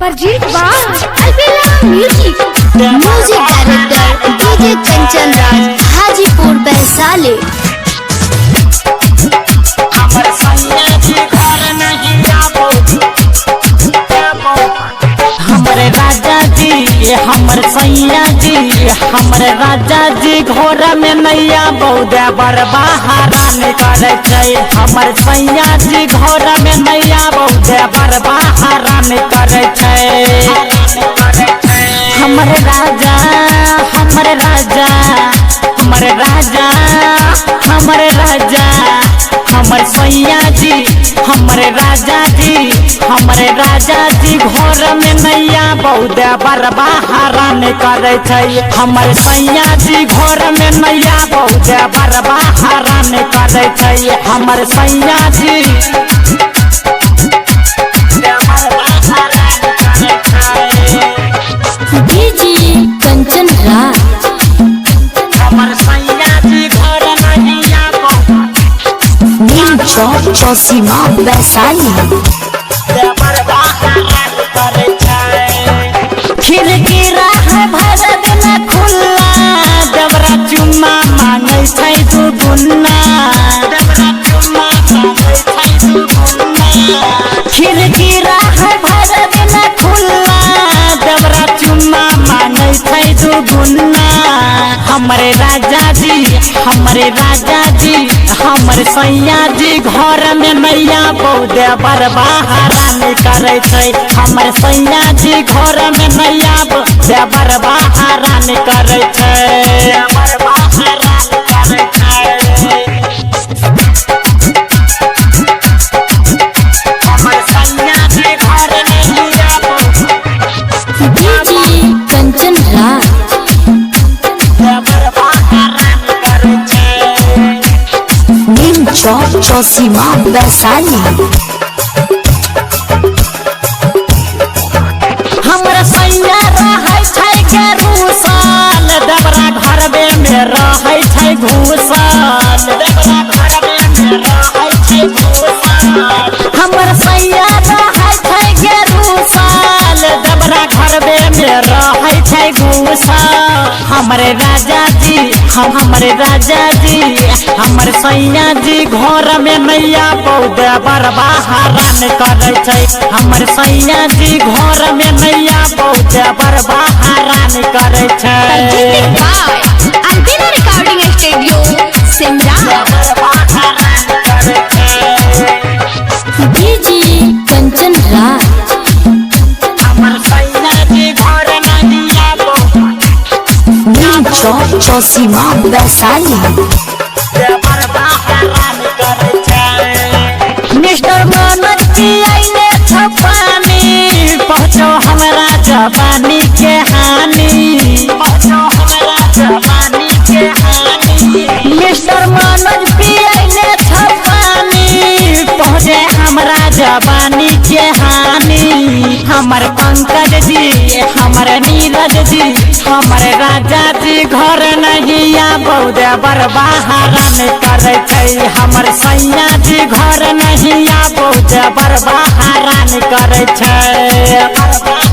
Parjeet music director DJ Kanchan Raj Hajipur Vaishali. हमरे राजा जी हमर सैया जी हमरे राजा जी घोर में नैया बौदे बरबाहारा करे छै। हमर सैया जी घोर में नैया बौदे बरबाहारा करे छै। हमरे राजा हमरे राजा हमरे राजा हमरे राजा हमर सैया जी हमरे राजा जी घोर में नैया बौदे बरबाहारा करे छै। हमर सैया जी घोर में नैया बौदे बरबाहारा करे छै। हमर सैया जी डीजे कंचन राज हमर सैया जी घोर नैया नीम चौक चौसीमा वैशाली। खिड़की राह भर दिन खुल्ला डबरा चुम्मा मांगे छै दुगुन्ना। खिड़की राह भर दिन खुल्ला डबरा चुम्मा मांगे छै दुगुन्ना। हमरे राजा जी हमर सैया जी घर में नैया बौदे बरबाहारा करे छै। हमर सैया जी घर में नैया बौदे बरबाहारा करे छै। हमर सैया जी घर नैया डीजे कंचन राज नीम चौक चौसीमा वैशाली। हमरा सैया रहै छै गरुसल देवरा घरबे में रहै छै घूसल। हमर सैया रहै छै गरुसल देवरा घरबे में रहै छै घूसल। हमरे राजा जी हमर सैया जी घर में नैया बौदे बरबाहारा करे छै। हमर सैया जी घर में नैया बौदे बरबाहारा करे छै। Recording studio Simra. DJ Kanchan Raj हमर सैया जी घर नैया नीम चौक चौसीमा वैशाली। मिस्टर मनोज पियाइले छ पानी पहुँचो हमरा जवानी के हानि। मिस्टर मनोज पियाइले छ पानी पहुँचे हमरा जवानी के हानि। हमर पंकज जी हमर नीरज जी हमर राजा जी घर नैया बौदे बरबाहारा करे छै। हमर सैया जी घर नैया बौदे बरबाहारा करे छै।